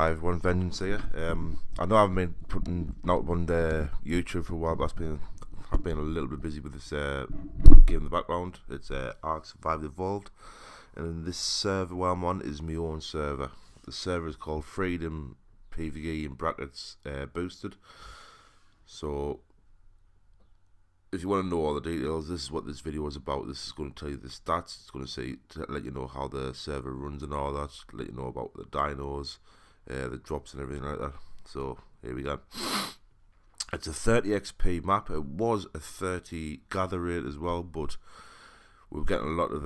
Hi everyone, Vengeance here. I know I haven't been putting out on the YouTube for a while, but I've been a little bit busy with this game in the background. It's Ark Survival Evolved, and this server where I'm on is my own server. The server is called Freedom PvE in brackets boosted. So if you want to know all the details, this is what this video is about. This is going to tell you the stats. It's going to let you know how the server runs and all that. Let you know about the dinos, the drops and everything like that. So here we go. It's a 30 XP map. It was a 30 gather rate as well, but we're getting a lot of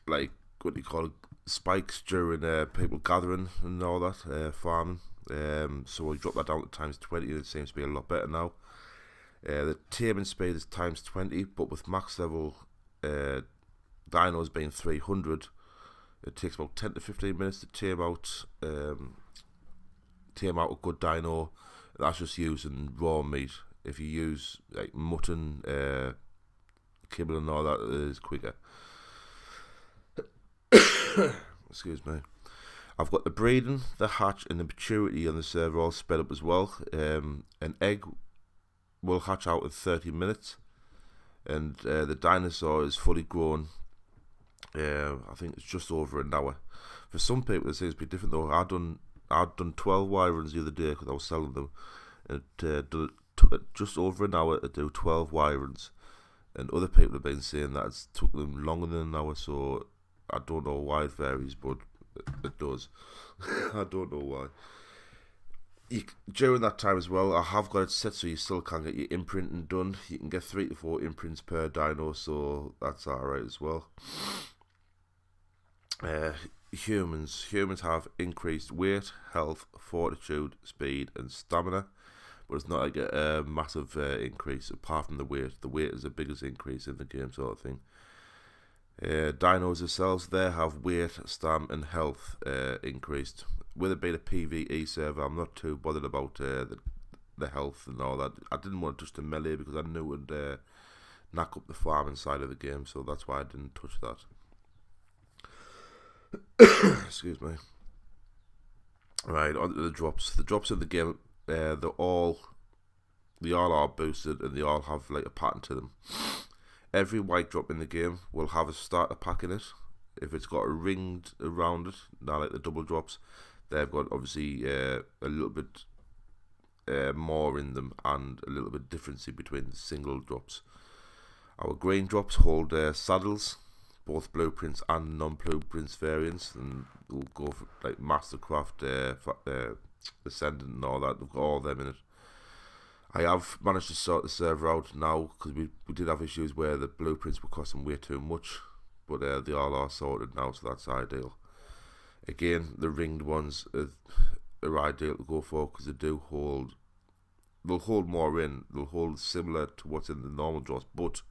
like what do you call it, spikes during people gathering and all that, farming. So we dropped that down to times 20, and it seems to be a lot better now. The taming speed is times 20, but with max level dinos being 300, it takes about 10 to 15 minutes to tame out a good dino. That's just using raw meat. If you use like mutton, kibble and all that, it is quicker. Excuse me. I've got the breeding, the hatch and the maturity on the server all sped up as well. An egg will hatch out in 30 minutes, and the dinosaur is fully grown. I think it's just over an hour. For some people it seems to be different though. I'd done 12 wyverns the other day because I was selling them, and it took just over an hour to do 12 wyverns, and other people have been saying that it's took them longer than an hour. So I don't know why it varies, but it does. I don't know why. During that time as well, I have got it set so you still can get your imprinting done. You can get 3 to 4 imprints per dino, so that's alright as well. Humans have increased weight, health, fortitude, speed and stamina, but it's not like a massive increase apart from the weight. The weight is the biggest increase in the game, sort of thing. Dinos themselves, they have weight, stam and health increased. With it being a PvE server, I'm not too bothered about the health and all that. I didn't want to touch the melee because I knew it would knock up the farming side of the game, so that's why I didn't touch that. Excuse me. Right, on to the drops. The drops in the game, they all are boosted, and they all have like a pattern to them. Every white drop in the game will have a starter pack in it. If it's got a ring around it, now like the double drops, they've got obviously a little bit more in them and a little bit difference between the single drops. Our green drops hold saddles, both blueprints and non-blueprints variants, and we'll go for like Mastercraft, Ascendant and all that. We've got all of them in it. I have managed to sort the server out now because we did have issues where the blueprints were costing way too much, but they all are sorted now, so that's ideal. Again, the ringed ones are ideal to go for because they'll hold more in. They'll hold similar to what's in the normal drops, but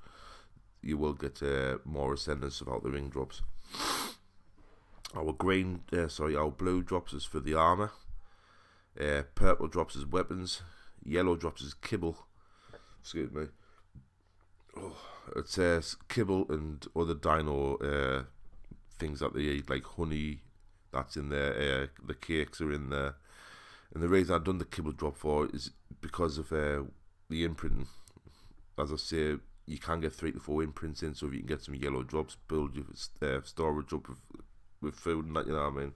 you will get more ascendance without the ring drops. Our blue drops is for the armor. Purple drops is weapons. Yellow drops is kibble. Excuse me. Oh, it says kibble and other dino things that they eat, like honey. That's in there. The cakes are in there. And the reason I've done the kibble drop for is because of the imprinting. As I say, you can get 3 to 4 imprints in, so if you can get some yellow drops, build your storage up with food and that, you know what I mean.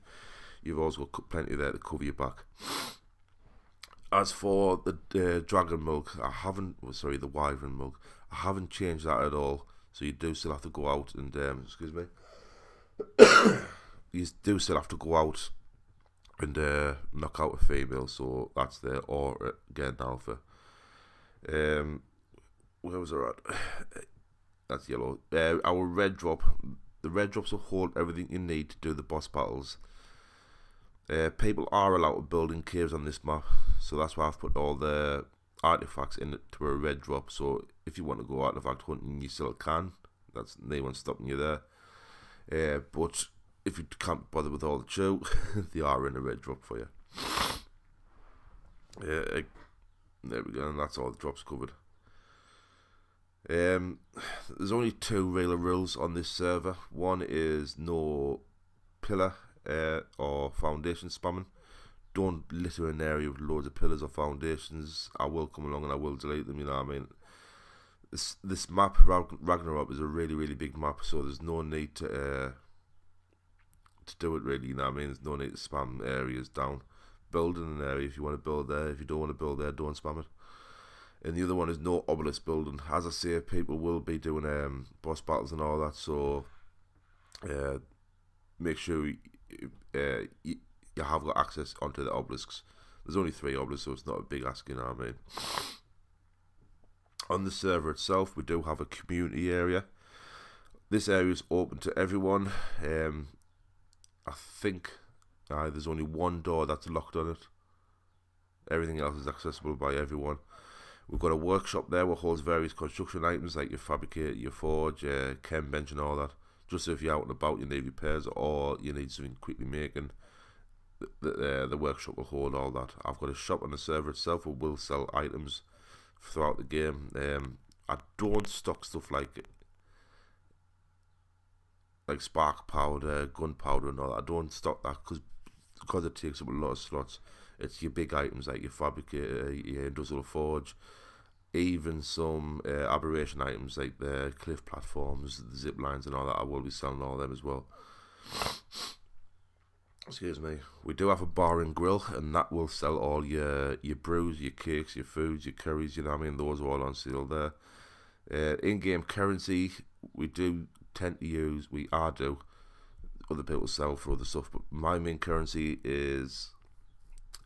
You've also got plenty there to cover your back. As for the dragon milk, the wyvern milk, I haven't changed that at all. So you do still have to go out and excuse me. You do still have to go out and knock out a female, so that's there, or get an alpha. Where was I at? That's yellow. Our red drop, the red drops will hold everything you need to do the boss battles. People are allowed to build in caves on this map, so that's why I've put all the artifacts in it to a red drop. So if you want to go artifact hunting, you still can. That's no one stopping you there. But if you can't bother with all the chew, they are in a red drop for you. There we go, and that's all the drops covered. There's only 2 real rules on this server. One is no pillar or foundation spamming. Don't litter an area with loads of pillars or foundations. I will come along and I will delete them, you know what I mean? This map, Ragnarok, is a really big map, so there's no need to do it really, you know what I mean? There's no need to spam areas down. Build in an area if you want to build there. If you don't want to build there, don't spam it. And the other one is no obelisk building. As I say, people will be doing boss battles and all that, so make sure you have got access onto the obelisks. There's only 3 obelisks, so it's not a big ask, you know what I mean? On the server itself, we do have a community area. This area is open to everyone. I think there's only one door that's locked on it. Everything else is accessible by everyone. We've got a workshop there which holds various construction items like your fabricator, your forge, chem bench and all that. Just so if you're out and about, you need repairs or you need something quickly making, the workshop will hold all that. I've got a shop on the server itself where we'll sell items throughout the game. I don't stock stuff like spark powder, gunpowder and all that. I don't stock that because it takes up a lot of slots. It's your big items like your fabricator, your industrial forge, even some aberration items like the cliff platforms, the zip lines and all that. I will be selling all them as well. Excuse me. We do have a bar and grill, and that will sell all your brews, your cakes, your foods, your curries, you know what I mean? Those are all on sale there. In-game currency, we do tend to use, other people sell for other stuff, but my main currency is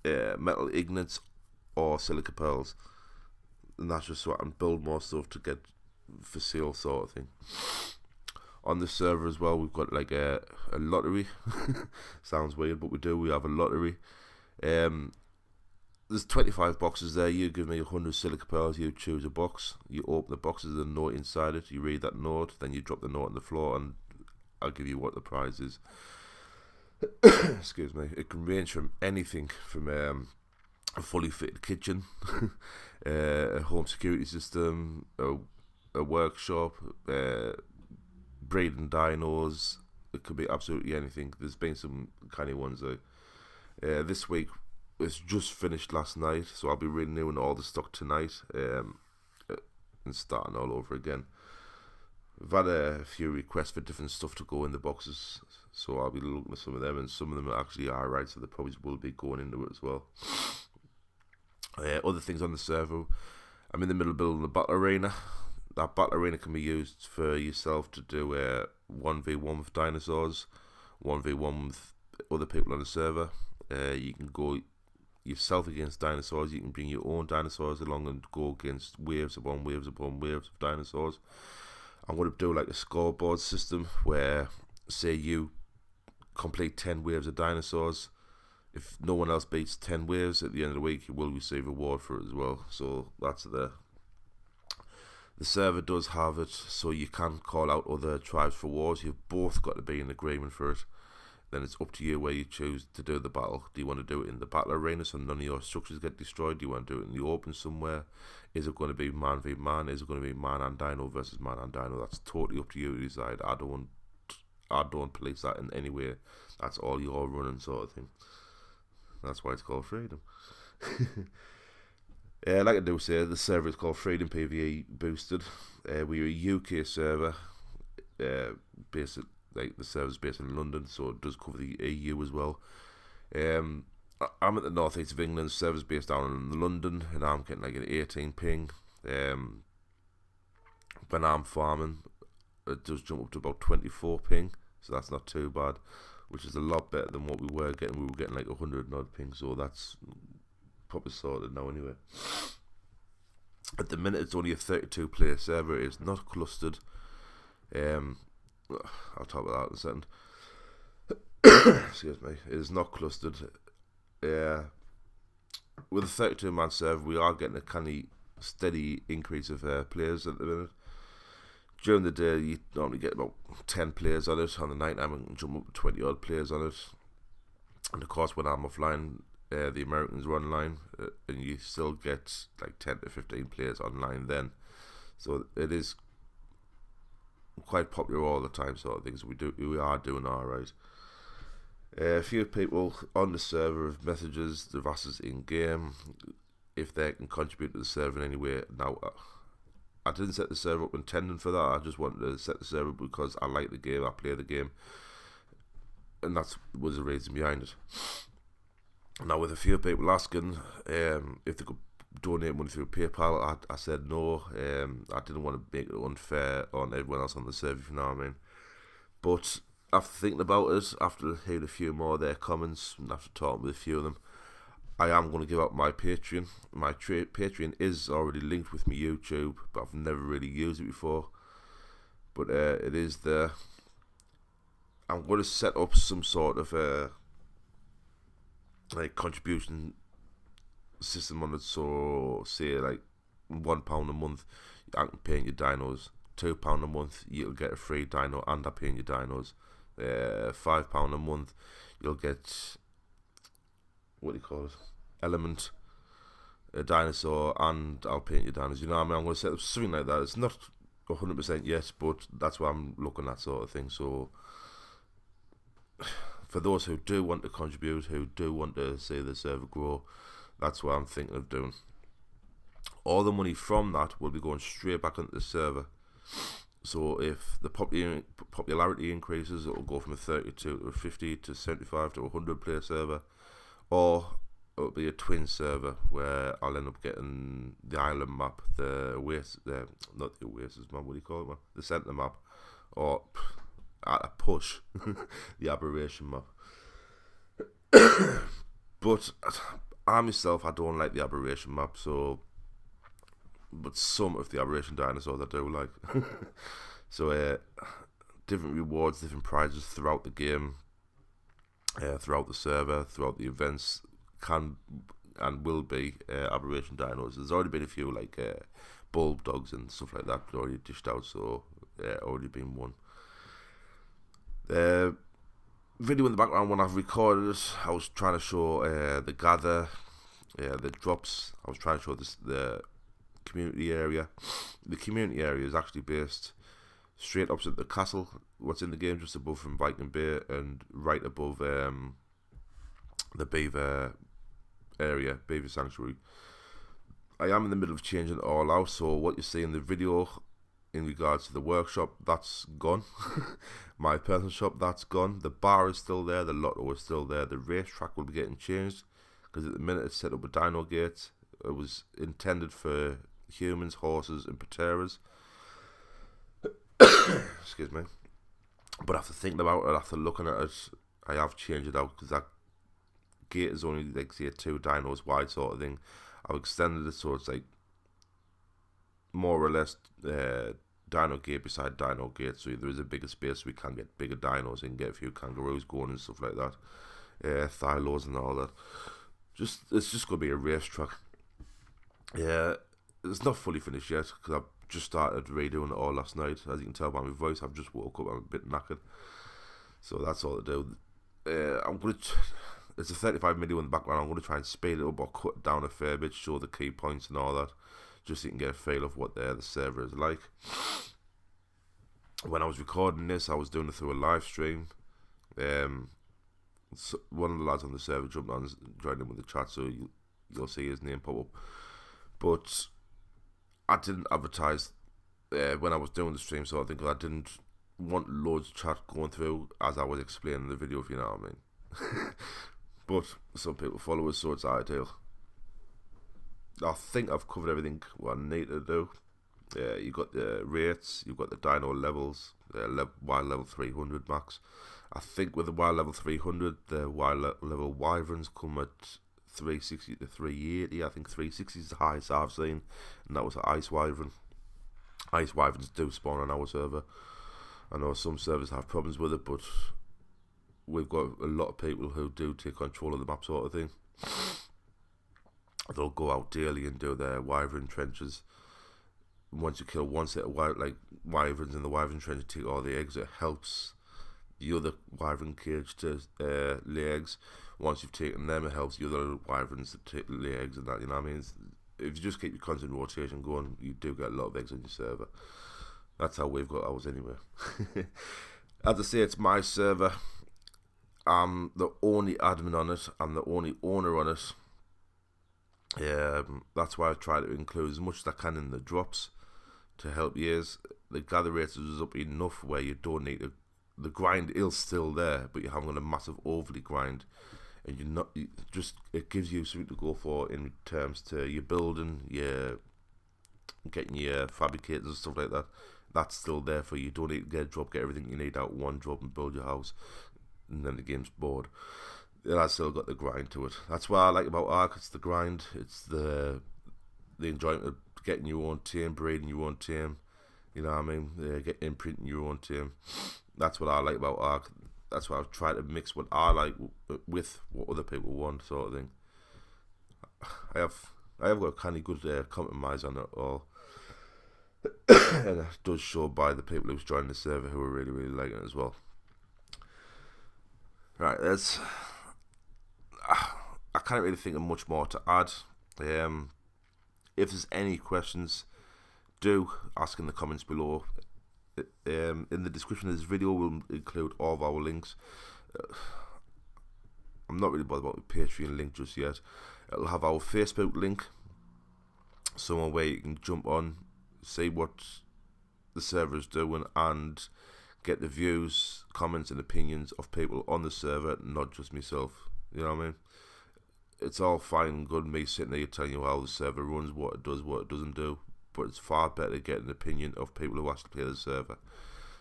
metal ingots or silica pearls, and that's just so I can build more stuff to get for sale sort of thing. On the server as well, we've got like a lottery. Sounds weird, but we have a lottery. There's 25 boxes there. You give me 100 silica pearls, you choose a box, you open the box, there's a note inside it, you read that note, then you drop the note on the floor and I'll give you what the prize is. Excuse me. It can range from anything from a fully fitted kitchen, a home security system, a workshop, breeding dinos. It could be absolutely anything. There's been some kind of ones this week. It's just finished last night, so I'll be renewing all the stock tonight and starting all over again. I've had a few requests for different stuff to go in the boxes, so I'll be looking at some of them, and some of them actually are right, so they probably will be going into it as well. Other things on the server, I'm in the middle of building a battle arena. That battle arena can be used for yourself to do 1v1 with dinosaurs, 1v1 with other people on the server. You can go yourself against dinosaurs, you can bring your own dinosaurs along and go against waves upon waves upon waves of dinosaurs. I'm going to do like a scoreboard system where, say you complete 10 waves of dinosaurs, if no one else beats 10 waves at the end of the week, you will receive a reward for it as well. So that's the server does have it, so you can call out other tribes for wars. You've both got to be in agreement for it. Then it's up to you where you choose to do the battle. Do you want to do it in the battle arena so none of your structures get destroyed? Do you want to do it in the open somewhere? Is it going to be man v man? Is it going to be man and dino versus man and dino? That's totally up to you to decide. I don't police that in any way. That's all you're running sort of thing. That's why it's called Freedom. Like I do say, the server is called Freedom PvE Boosted. We're a UK server, based at, like the server's based in London, so it does cover the EU as well. I'm at the northeast of England, the server's based down in London, and I'm getting like an 18 ping. When I'm farming, it does jump up to about 24 ping, so that's not too bad, which is a lot better than what we were getting. We were getting like 100 odd ping, so that's probably sorted now anyway. At the minute, it's only a 32 player server. It's not clustered. I'll talk about that in a second. Excuse me. It is not clustered. With a 32 man server, we are getting a kind of steady increase of players at the minute. During the day, you normally get about 10 players on it. On the night time, we can jump up to 20 odd players on it. And of course, when I'm offline, the Americans are online, and you still get like 10 to 15 players online then. So it is quite popular all the time, sort of things. We are doing alright. A few people on the server have messages, they've asked us in game if they can contribute to the server in any way. Now, I didn't set the server up intending for that. I just wanted to set the server because I like the game, I play the game, and that was the reason behind it. Now, with a few people asking if they could donate money through PayPal, I said no. I didn't want to make it unfair on everyone else on the server, if you know what I mean. But after thinking about it, after hearing a few more of their comments, and after talking with a few of them, I am going to give out my Patreon. My Patreon is already linked with my YouTube, but I've never really used it before. But it is there. I'm going to set up some sort of like contribution system on it. So say like £1 a month, I can paint your dinos. £2 a month, you'll get a free dino and I paint your dinos. £5 a month, you'll get, what do you call it, element, a dinosaur, and I'll paint your dinos. You know what I mean? I'm going to set up something like that. It's not 100% yet, but that's what I'm looking at, sort of thing. So for those who do want to contribute, who do want to see the server grow, that's what I'm thinking of doing. All the money from that will be going straight back into the server. So if the popularity increases, it will go from a 32 to a 50 to 75 to a 100 player server, or it'll be a twin server where I'll end up getting the island map, the Oasis, not the Oasis map, what do you call it, man? The centre map, or at a push, the aberration map. But I myself, I don't like the aberration map, so, but some of the aberration dinosaurs I do like. So different rewards, different prizes throughout the game, throughout the server, throughout the events, can and will be aberration dinos. There's already been a few like bulb dogs and stuff like that already dished out, so already been won. Video in the background when I've recorded it, I was trying to show the gather, the drops. I was trying to show the community area. The community area is actually based straight opposite the castle, what's in the game, just above from Viking Bay, and right above the beaver area, beaver sanctuary. I am in the middle of changing it all out, so what you see in the video in regards to the workshop, that's gone. My personal shop, that's gone. The bar is still there, the lotto is still there. The racetrack will be getting changed, because at the minute it's set up with dino gates. It was intended for humans, horses and pateras. Excuse me. But after thinking about it, after looking at it, I have changed it out, because that gate is only like say 2 dinos wide sort of thing. I've extended it so it's like more or less dino gate beside dino gate, so there is a bigger space so we can get bigger dinos and get a few kangaroos going and stuff like that, thylos and all that. It's just going to be a racetrack. Yeah, it's not fully finished yet, because I've just started redoing it all last night. As you can tell by my voice, I've just woke up, I'm a bit knackered, so that's all to do. It's a 35 video in the background. I'm going to try and speed it up or cut it down a fair bit, show the key points and all that, just so you can get a feel of what the server is like. When I was recording this, I was doing it through a live stream. So one of the lads on the server jumped on and joined in with the chat, so you'll see his name pop up. But I didn't advertise when I was doing the stream, so I think I didn't want loads of chat going through as I was explaining the video, if you know what I mean. But some people follow us, so it's ideal. I think I've covered everything what I need to do. You got the rates, you've got the dino levels, wild level 300 max. I think with the wild level 300, the wild level wyverns come at 360 to 380. I think 360 is the highest I've seen, and that was an ice wyvern. Ice wyverns do spawn on our server. I know some servers have problems with it, but we've got a lot of people who do take control of the map, sort of thing. They'll go out daily and do their wyvern trenches. Once you kill one set of wyverns in the wyvern trench, take all the eggs. It helps the other wyvern cage to lay eggs. Once you've taken them, it helps the other wyverns to lay eggs and that. You know what I mean? If you just keep your constant rotation going, you do get a lot of eggs on your server. That's how we've got ours anyway. As I say, it's my server. I'm the only admin on it. I'm the only owner on it. That's why I try to include as much as I can in the drops to help you. The gather rates is up enough where you don't need to. The grind is still there, but you haven't got a massive overly grind, and you're not. It gives you something to go for in terms to your building, your getting your fabricators and stuff like that. That's still there for you. You don't need to get a drop, get everything you need out one drop and build your house, and then the game's bored. It has still got the grind to it. That's what I like about Ark. It's the grind. It's the enjoyment of getting your own team, breeding your own team. You know what I mean? Imprinting your own team. That's what I like about Ark. That's why I've tried to mix what I like with what other people want, sort of thing. I have got a kind of good compromise on it all. And it does show by the people who's joined the server who are really, really liking it as well. Right, I can't really think of much more to add. If there's any questions, do ask in the comments below. In the description of this video, we'll include all of our links. I'm not really bothered about the Patreon link just yet. It'll have our Facebook link, somewhere where you can jump on, see what the server is doing, and get the views, comments, and opinions of people on the server, not just myself. You know what I mean? It's all fine and good me sitting there telling you how the server runs, what it does, what it doesn't do, but it's far better to get an opinion of people who actually play the server.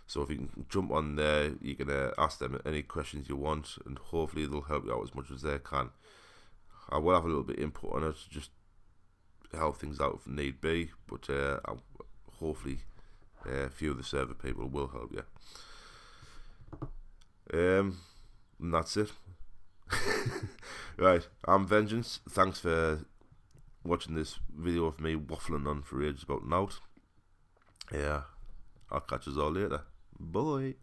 So if you can jump on there, you can ask them any questions you want, and hopefully they'll help you out as much as they can. I will have a little bit of input on it, just help things out if need be, but hopefully a few of the server people will help you. And that's it. Right, I'm Vengeance. Thanks for watching this video of me waffling on for ages about Nout. Yeah, I'll catch us all later. Bye.